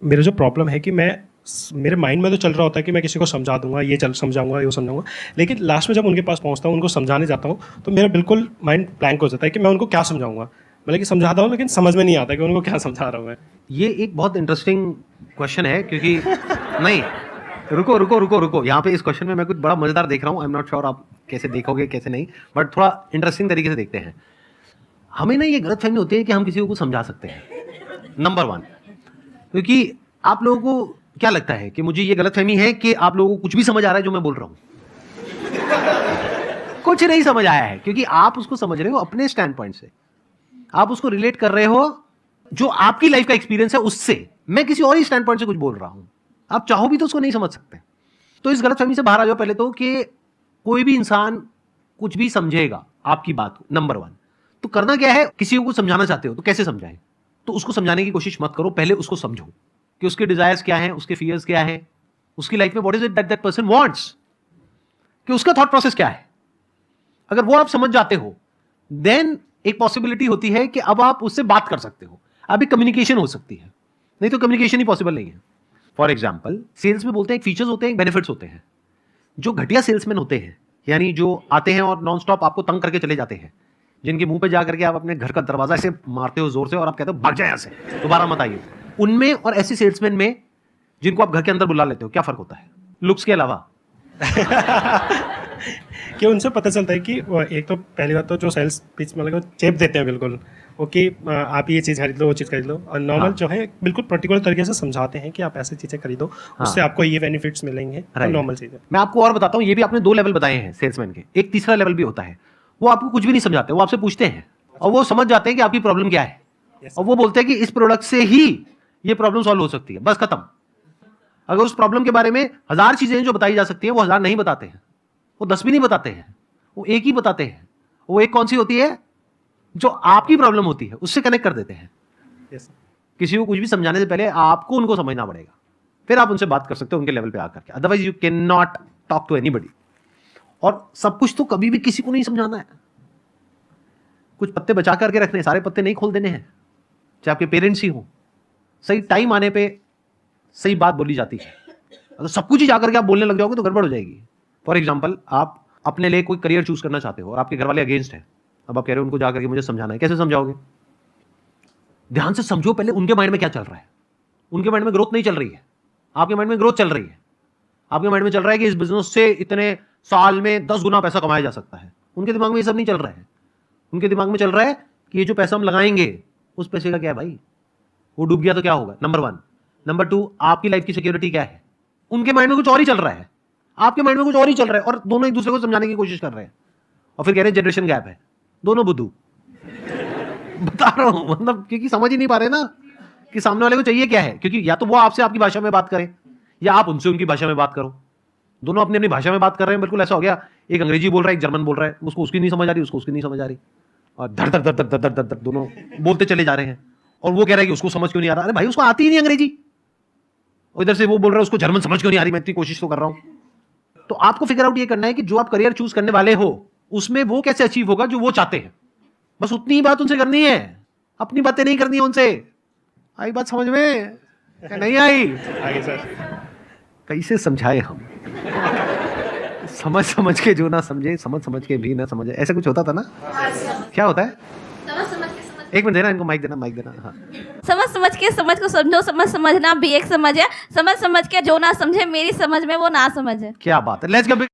मेरा जो प्रॉब्लम है कि मेरे माइंड में तो चल रहा होता है कि मैं किसी को समझा दूंगा, समझाऊंगा, ये समझाऊंगा, लेकिन लास्ट में जब उनके पास पहुंचता हूँ, उनको समझाने जाता हूँ, तो मेरा बिल्कुल माइंड ब्लैंक हो जाता है कि मैं उनको क्या समझाऊंगा। मतलब कि समझाता हूँ लेकिन समझ में नहीं आता कि उनको क्या समझा रहा हूँ मैं। ये एक बहुत इंटरेस्टिंग क्वेश्चन है क्योंकि नहीं, रुको रुको रुको रुको, यहाँ पे इस क्वेश्चन में मैं कुछ बड़ा मजेदार देख रहा हूँ। आई एम नॉट श्योर आप कैसे देखोगे कैसे नहीं, बट थोड़ा इंटरेस्टिंग तरीके से देखते हैं। हमें ना ये गलतफहमी होती है कि हम किसी को कुछ समझा सकते हैं, नंबर 1। क्योंकि आप लोगों को क्या लगता है कि मुझे ये गलतफहमी है कि आप लोगों को कुछ भी समझ आ रहा है जो मैं बोल रहा हूं? कुछ नहीं समझ आया है, क्योंकि आप उसको समझ रहे हो अपने स्टैंड पॉइंट से, आप उसको रिलेट कर रहे हो जो आपकी लाइफ का एक्सपीरियंस है उससे। मैं किसी और ही स्टैंड पॉइंट से कुछ बोल रहा हूं, आप चाहो भी तो उसको नहीं समझ सकते। तो इस गलतफहमी से बाहर आ जाओ पहले तो, कि कोई भी इंसान कुछ भी समझेगा आपकी बात को, नंबर 1। तो करना क्या है, किसी को कुछ समझाना चाहते हो तो कैसे समझाएं? तो उसको समझाने की कोशिश मत करो, पहले उसको समझो कि उसके डिजायर्स क्या हैं, उसके फियर्स क्या हैं, उसकी लाइफ में what is it that person wants, कि उसका थॉट प्रोसेस क्या है। अगर वो आप समझ जाते हो, देन एक पॉसिबिलिटी होती है कि अब आप उससे बात कर सकते हो, अभी कम्युनिकेशन हो सकती है। नहीं तो कम्युनिकेशन ही पॉसिबल नहीं है। फॉर एग्जाम्पल, सेल्स में बोलते हैं फीचर्स होते हैं, बेनिफिट्स होते हैं। जो घटिया सेल्समैन होते हैं, यानी जो आते हैं और नॉन स्टॉप आपको तंग करके चले जाते हैं, जिनके मुंह पे जाकर के आप अपने घर का दरवाजा ऐसे मारते हो जोर से और आप कहते हो भाग जाए यहां से, दोबारा मत आइए, उनमें और ऐसे सेल्समैन में जिनको आप घर के अंदर बुला लेते हो, क्या फर्क होता है लुक्स के अलावा? कि उनसे पता चलता है कि एक तो पहली बात तो जो सेल्स पिच में मतलब चेप देते हैं बिल्कुल, वो कि आप ये चीज़ खरीद लो, वो चीज़ खरीद लो, और नॉर्मल हाँ। जो है बिल्कुल पर्टिकुलर तरीके से समझाते हैं कि आप ऐसी चीज़ें खरीदो, उससे आपको ये बेनिफिट्स मिलेंगे, नॉर्मल चीज़ है। मैं आपको और बताता हूँ, ये भी आपने 2 लेवल बताए हैं सेल्समैन के, एक तीसरा लेवल भी होता है। वो आपको कुछ भी नहीं समझाते, वो आपसे पूछते हैं और वो समझ जाते हैं कि आपकी प्रॉब्लम क्या है, और वो बोलते हैं कि इस प्रोडक्ट से ही ये प्रॉब्लम सॉल्व हो सकती है, बस खत्म। अगर उस प्रॉब्लम के बारे में 1000 चीजें जो बताई जा सकती है, वो 1000 नहीं बताते हैं, वो 10 भी नहीं बताते हैं, वो एक ही बताते हैं। वो एक कौन सी होती है? जो आपकी प्रॉब्लम होती है उससे कनेक्ट कर देते हैं। Yes. किसी को कुछ भी समझाने से पहले आपको उनको समझना पड़ेगा, फिर आप उनसे बात कर सकते हो उनके लेवल पे आकर के, otherwise you can not talk to anybody. और सब कुछ तो कभी भी किसी को नहीं समझाना है, कुछ पत्ते बचा करके रखने, सारे पत्ते नहीं खोल देने हैं, चाहे आपके पेरेंट्स ही हो। सही टाइम आने पे सही बात बोली जाती है। अगर सब कुछ ही जाकर के आप बोलने लग जाओगे तो गड़बड़ हो जाएगी। फॉर एग्जाम्पल, आप अपने लिए कोई करियर चूज करना चाहते हो और आपके घर वाले अगेंस्ट हैं, अब आप कह रहे हो उनको जाकर के मुझे समझाना है, कैसे समझाओगे? ध्यान से समझो पहले उनके माइंड में क्या चल रहा है। उनके माइंड में ग्रोथ नहीं चल रही है, आपके माइंड में ग्रोथ चल रही है। आपके माइंड में चल रहा है कि इस बिजनेस से इतने साल में 10 गुना पैसा कमाया जा सकता है। उनके दिमाग में ये सब नहीं चल रहा है। उनके दिमाग में चल रहा है कि ये जो पैसा हम लगाएंगे उस पैसे का क्या है भाई, वो डूब गया तो क्या होगा, नंबर 1। नंबर 2, आपकी लाइफ की सिक्योरिटी क्या है। उनके माइंड में कुछ और ही चल रहा है, आपके माइंड में कुछ और ही चल रहा है, और दोनों एक दूसरे को समझाने की कोशिश कर रहे हैं, और फिर कह रहे हैं जनरेशन गैप है। दोनों बुद्धू बता रहा हूं, मतलब क्योंकि समझ ही नहीं पा रहे ना कि सामने वाले को चाहिए क्या है। क्योंकि या तो वो आपसे आपकी भाषा में बात करें या आप उनसे उनकी भाषा में बात करो। दोनों अपनी अपनी भाषा में बात कर रहे हैं। बिल्कुल ऐसा हो गया, एक अंग्रेजी बोल रहा है, एक जर्मन बोल रहा है, उसको उसकी नहीं समझ आ रही, उसको उसकी नहीं समझ आ रही, और धड़ धड़ धड़ धड़ धड़ धड़ धड़ दोनों बोलते चले जा रहे हैं। और वो कह रहा है कि उसको समझ क्यों नहीं आ रहा। अरे भाई, उसको आती ही नहीं अंग्रेजी। और इधर से वो बोल रहा है उसको जर्मन समझ क्यों नहीं आ रही, मैं इतनी कोशिश तो कर रहा हूं। तो आपको फिगर आउट ये करना है कि जो आप करियर चूज करने वाले हो उसमें वो कैसे अचीव होगा जो वो चाहते हैं। बस उतनी ही बात उनसे करनी है, अपनी बातें नहीं करनी है उनसे। आई बात समझ में? नहीं आई? आगे सर, कैसे समझाए हम? समझ समझ के जो ना समझे, समझ समझ के भी ना समझे, ऐसा कुछ होता था ना? क्या होता है? एक मिनट देना, इनको माइक देना, माइक देना। हाँ, समझ समझ के समझ को समझो, समझना भी एक समझ है। समझ समझ के जो ना समझे मेरी समझ में वो ना समझ है। क्या बात है। Let's go.